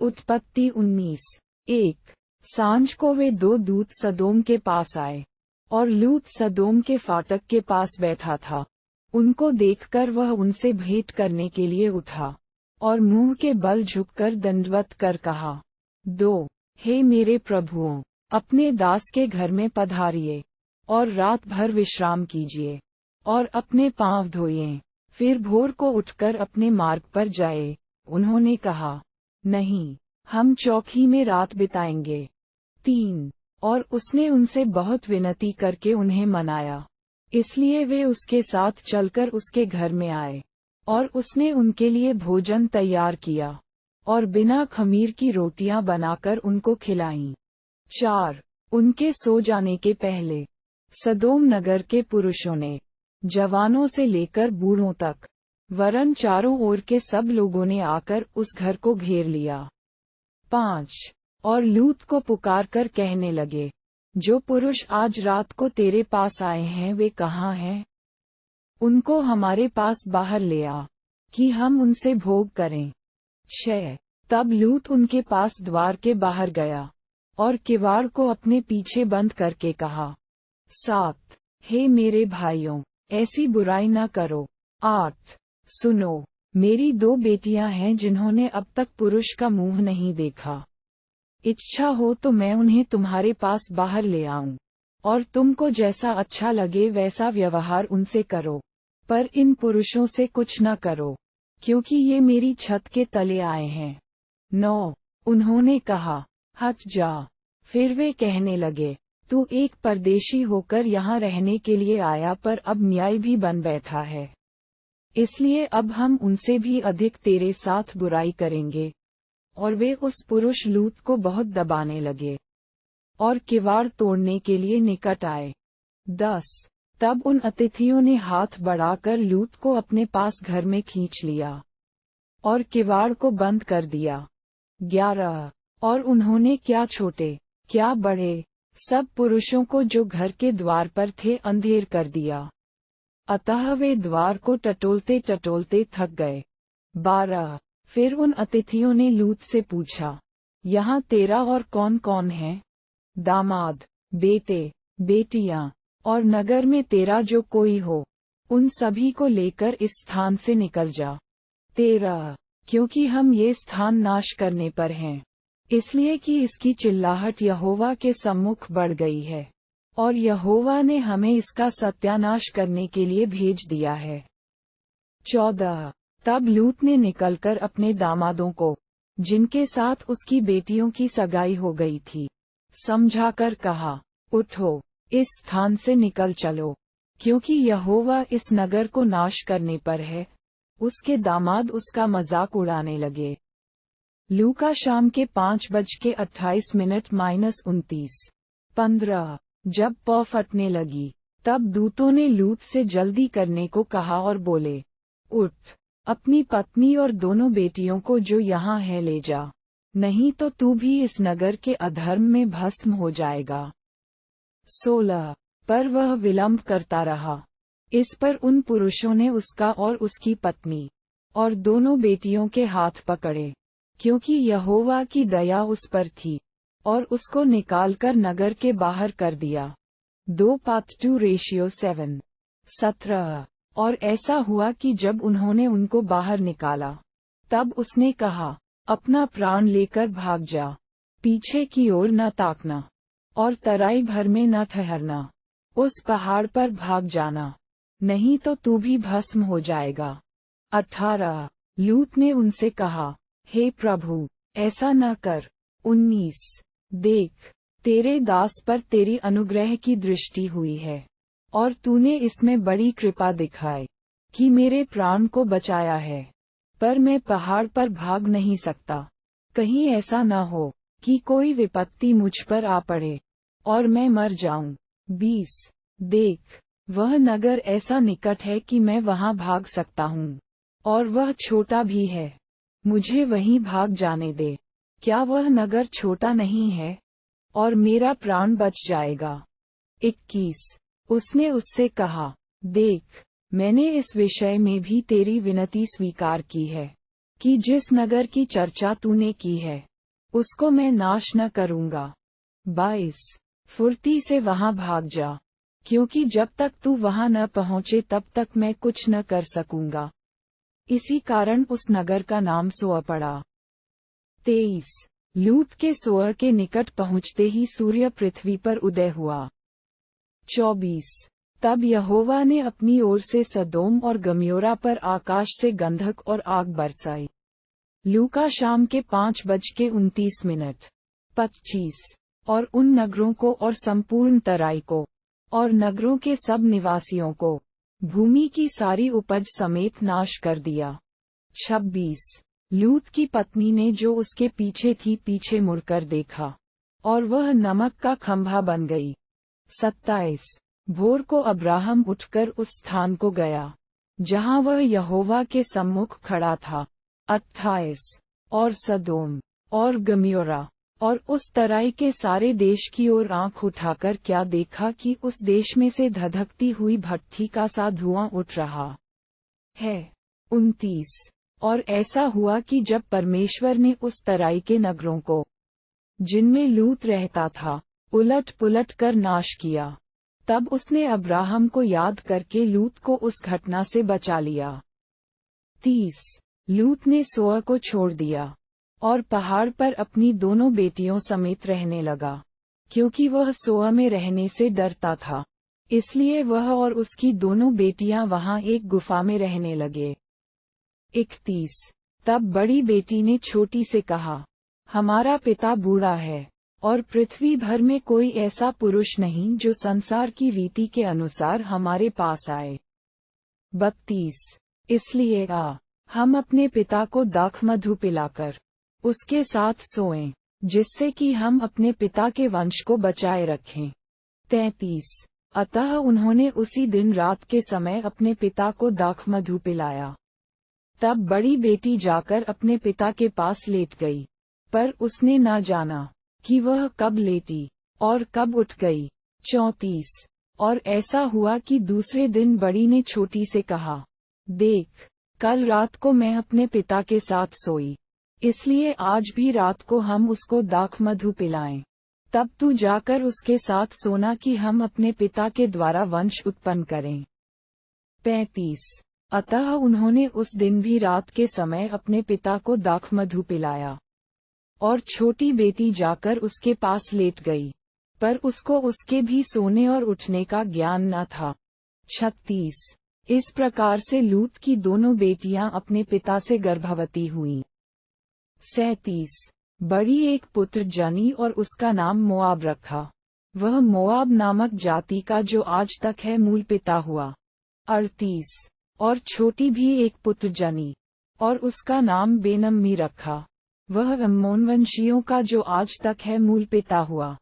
उत्पत्ति 19:1। सांझ को वे दो दूत सदोम के पास आए, और लूत सदोम के फाटक के पास बैठा था। उनको देखकर वह उनसे भेंट करने के लिए उठा, और मुंह के बल झुककर दंडवत कर कहा, 2 हे मेरे प्रभुओं, अपने दास के घर में पधारिए, और रात भर विश्राम कीजिए, और अपने पांव धोइए, फिर भोर को उठकर अपने मार्ग पर जाए। उन्होंने कहा, नहीं, हम चौकी में रात बिताएंगे। 3 और उसने उनसे बहुत विनती करके उन्हें मनाया, इसलिए वे उसके साथ चलकर उसके घर में आए, और उसने उनके लिए भोजन तैयार किया, और बिना खमीर की रोटियां बनाकर उनको खिलाईं। 4 उनके सो जाने के पहले सदोम नगर के पुरुषों ने, जवानों से लेकर बूढ़ों तक, वरन चारों ओर के सब लोगों ने आकर उस घर को घेर लिया। 5 और लूत को पुकारकर कहने लगे, जो पुरुष आज रात को तेरे पास आए हैं वे कहाँ हैं? उनको हमारे पास बाहर ले आ, कि हम उनसे भोग करें। 6 तब लूत उनके पास द्वार के बाहर गया, और किवाड़ को अपने पीछे बंद करके कहा। 7 हे मेरे भाइयों, ऐसी बुराई न करो। 8 सुनो, मेरी 2 बेटियां हैं जिन्होंने अब तक पुरुष का मुंह नहीं देखा। इच्छा हो तो मैं उन्हें तुम्हारे पास बाहर ले आऊं, और तुमको जैसा अच्छा लगे वैसा व्यवहार उनसे करो, पर इन पुरुषों से कुछ न करो, क्योंकि ये मेरी छत के तले आए हैं। 9 उन्होंने कहा, हट जा। फिर वे कहने लगे, तू एक परदेशी होकर यहाँ रहने के लिए आया, पर अब न्याय भी बन बैठा है, इसलिए अब हम उनसे भी अधिक तेरे साथ बुराई करेंगे। और वे उस पुरुष लूत को बहुत दबाने लगे, और किवाड़ तोड़ने के लिए निकट आए। 10 तब उन अतिथियों ने हाथ बढ़ाकर लूत को अपने पास घर में खींच लिया, और किवाड़ को बंद कर दिया। 11 और उन्होंने क्या छोटे क्या बड़े सब पुरुषों को जो घर के द्वार पर थे अंधेर कर दिया, अतः वे द्वार को टटोलते टटोलते थक गए। 12 फिर उन अतिथियों ने लूत से पूछा, यहाँ तेरा और कौन कौन है? दामाद, बेटे, बेटियां, और नगर में तेरा जो कोई हो, उन सभी को लेकर इस स्थान से निकल जा। 13 क्योंकि हम ये स्थान नाश करने पर हैं, इसलिए कि इसकी चिल्लाहट यहोवा के सम्मुख बढ़ गई है, और यहोवा ने हमें इसका सत्यानाश करने के लिए भेज दिया है। 14 तब लूत ने निकलकर अपने दामादों को, जिनके साथ उसकी बेटियों की सगाई हो गई थी, समझाकर कहा, उठो, इस स्थान से निकल चलो, क्योंकि यहोवा इस नगर को नाश करने पर है। उसके दामाद उसका मजाक उड़ाने लगे। लूका शाम के 5:28 15 जब पौ फटने लगी, तब दूतों ने लूत से जल्दी करने को कहा और बोले, उठ, अपनी पत्नी और दोनों बेटियों को जो यहाँ है ले जा, नहीं तो तू भी इस नगर के अधर्म में भस्म हो जाएगा। 16 पर वह विलंब करता रहा। इस पर उन पुरुषों ने उसका और उसकी पत्नी और दोनों बेटियों के हाथ पकड़े, क्योंकि यहोवा की दया उस पर थी, और उसको निकालकर नगर के बाहर कर दिया। 2:7 17 और ऐसा हुआ कि जब उन्होंने उनको बाहर निकाला, तब उसने कहा, अपना प्राण लेकर भाग जा, पीछे की ओर न ताकना, और तराई भर में न ठहरना, उस पहाड़ पर भाग जाना, नहीं तो तू भी भस्म हो जाएगा। 18 लूत ने उनसे कहा, हे प्रभु, ऐसा न कर। 19 देख, तेरे दास पर तेरी अनुग्रह की दृष्टि हुई है, और तूने इसमें बड़ी कृपा दिखाई, कि मेरे प्राण को बचाया है, पर मैं पहाड़ पर भाग नहीं सकता, कहीं ऐसा न हो कि कोई विपत्ति मुझ पर आ पड़े, और मैं मर जाऊं। 20 देख, वह नगर ऐसा निकट है कि मैं वहां भाग सकता हूँ, और वह छोटा भी है, मुझे वहीं भाग जाने दे। क्या वह नगर छोटा नहीं है? और मेरा प्राण बच जाएगा। 21 उसने उससे कहा, देख, मैंने इस विषय में भी तेरी विनती स्वीकार की है, कि जिस नगर की चर्चा तूने की है, उसको मैं नाश न करूंगा। 22 फुर्ती से वहां भाग जा, क्योंकि जब तक तू वहां न पहुंचे तब तक मैं कुछ न कर सकूंगा। इसी कारण उस नगर का नाम सोअ पड़ा। 23 लूत के सोअ के निकट पहुंचते ही सूर्य पृथ्वी पर उदय हुआ। 24 तब यहोवा ने अपनी ओर से सदोम और गमोरा पर आकाश से गंधक और आग बरसाई। लूका शाम के 5:29। 25 और उन नगरों को और संपूर्ण तराई को और नगरों के सब निवासियों को भूमि की सारी उपज समेत नाश कर दिया। 26 लूत की पत्नी ने जो उसके पीछे थी पीछे मुड़कर देखा, और वह नमक का खंभा बन गई। 27 भोर को अब्राहम उठकर उस स्थान को गया जहां वह यहोवा के सम्मुख खड़ा था। 28 और सदोम और गमोरा और उस तराई के सारे देश की ओर आंख उठाकर क्या देखा कि उस देश में से धधकती हुई भट्ठी का सा धुआं उठ रहा है। 29 और ऐसा हुआ कि जब परमेश्वर ने उस तराई के नगरों को, जिनमें लूत रहता था, उलट पुलट कर नाश किया, तब उसने अब्राहम को याद करके लूत को उस घटना से बचा लिया। 30 लूत ने सोअ को छोड़ दिया और पहाड़ पर अपनी दोनों बेटियों समेत रहने लगा, क्योंकि वह सोअ में रहने से डरता था। इसलिए वह और उसकी दोनों बेटियां वहां एक गुफा में रहने लगे। 31 तब बड़ी बेटी ने छोटी से कहा, हमारा पिता बूढ़ा है, और पृथ्वी भर में कोई ऐसा पुरुष नहीं जो संसार की रीति के अनुसार हमारे पास आए। 32 इसलिए हम अपने पिता को दाखमधु पिलाकर उसके साथ सोएं, जिससे कि हम अपने पिता के वंश को बचाए रखें। 33 अतः उन्होंने उसी दिन रात के समय अपने पिता को दाखमधु पिलाया। तब बड़ी बेटी जाकर अपने पिता के पास लेट गई, पर उसने न जाना कि वह कब लेटी और कब उठ गई। 34 और ऐसा हुआ कि दूसरे दिन बड़ी ने छोटी से कहा, देख, कल रात को मैं अपने पिता के साथ सोई, इसलिए आज भी रात को हम उसको दाखमधु पिलाएं। तब तू जाकर उसके साथ सोना कि हम अपने पिता के द्वारा वंश उत्पन्न करें। 35 अतः उन्होंने उस दिन भी रात के समय अपने पिता को दाखमधु पिलाया, और छोटी बेटी जाकर उसके पास लेट गई, पर उसको उसके भी सोने और उठने का ज्ञान न था। 36 इस प्रकार से लूत की दोनों बेटियां अपने पिता से गर्भवती हुईं। 37 बड़ी एक पुत्र जनी और उसका नाम मोआब रखा। वह मोआब नामक जाति का जो आज तक है मूल पिता हुआ। 38 और छोटी भी एक पुत्र जनी, और उसका नाम बेनम्मी रखा। वह अम्मोन वंशियों का जो आज तक है मूल पिता हुआ।